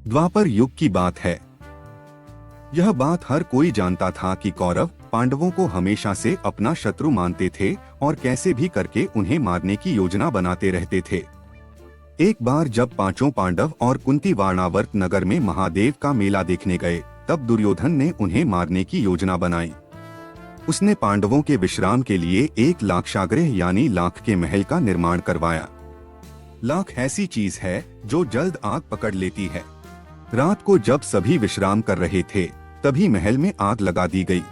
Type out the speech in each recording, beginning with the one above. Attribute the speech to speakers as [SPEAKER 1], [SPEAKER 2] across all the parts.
[SPEAKER 1] द्वापर युग की बात है। यह बात हर कोई जानता था कि कौरव पांडवों को हमेशा से अपना शत्रु मानते थे और कैसे भी करके उन्हें मारने की योजना बनाते रहते थे। एक बार जब पांचों पांडव और कुंती वारणावर्त नगर में महादेव का मेला देखने गए, तब दुर्योधन ने उन्हें मारने की योजना बनाई। उसने पांडवों के विश्राम के लिए एक लाक्षागृह यानी लाख के महल का निर्माण करवाया। लाख ऐसी चीज है जो जल्द आग पकड़ लेती है। रात को जब सभी विश्राम कर रहे थे, तभी महल में आग लगा दी गई।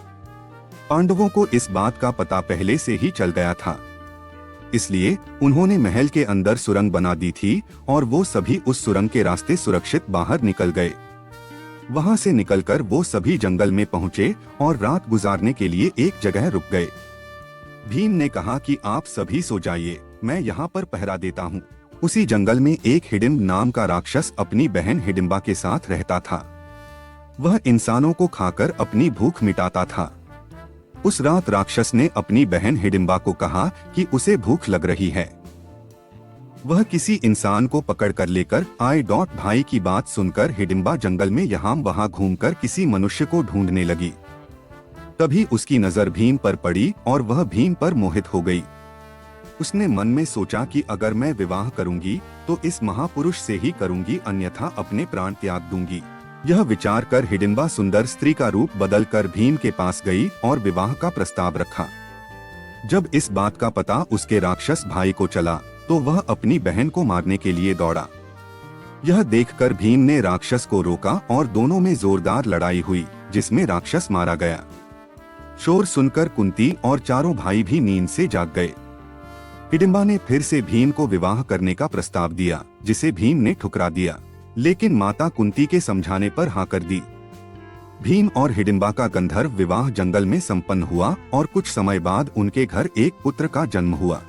[SPEAKER 1] पांडवों को इस बात का पता पहले से ही चल गया था, इसलिए उन्होंने महल के अंदर सुरंग बना दी थी और वो सभी उस सुरंग के रास्ते सुरक्षित बाहर निकल गए। वहां से निकलकर वो सभी जंगल में पहुंचे और रात गुजारने के लिए एक जगह रुक गए। भीम ने कहा कि आप सभी सो जाइए, मैं यहाँ पर पहरा देता हूँ। उसी जंगल में एक हिडिंब नाम का राक्षस अपनी बहन हिडिंबा के साथ रहता था। वह इंसानों को खाकर अपनी भूख मिटाता था। उस रात राक्षस ने अपनी बहन हिडिंबा को कहा कि उसे भूख लग रही है। वह किसी इंसान को पकड़ कर लेकर आए। भाई की बात सुनकर हिडिंबा जंगल में यहाँ वहाँ घूमकर किसी मनुष्य को ढूंढने लगी। तभी उसकी नजर भीम पर पड़ी और वह भीम पर मोहित हो गई। उसने मन में सोचा कि अगर मैं विवाह करूंगी तो इस महापुरुष से ही करूंगी, अन्यथा अपने प्राण त्याग दूंगी। यह विचार कर हिडिंबा सुंदर स्त्री का रूप बदलकर भीम के पास गई और विवाह का प्रस्ताव रखा। जब इस बात का पता उसके राक्षस भाई को चला तो वह अपनी बहन को मारने के लिए दौड़ा। यह देखकर भीम ने राक्षस को रोका और दोनों में जोरदार लड़ाई हुई, जिसमें राक्षस मारा गया। शोर सुनकर कुंती और चारों भाई भी नींद से जाग गए। हिडिंबा ने फिर से भीम को विवाह करने का प्रस्ताव दिया, जिसे भीम ने ठुकरा दिया, लेकिन माता कुंती के समझाने पर हाँ कर दी। भीम और हिडिंबा का गंधर्व विवाह जंगल में संपन्न हुआ और कुछ समय बाद उनके घर एक पुत्र का जन्म हुआ।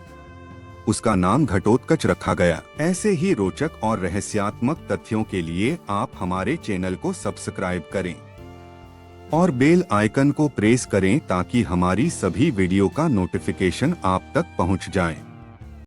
[SPEAKER 1] उसका नाम घटोत्कच रखा गया। ऐसे ही रोचक और रहस्यात्मक तथ्यों के लिए आप हमारे चैनल को सब्सक्राइब करें और बेल आइकन को प्रेस करें ताकि हमारी सभी वीडियो का नोटिफिकेशन आप तक पहुंच जाए।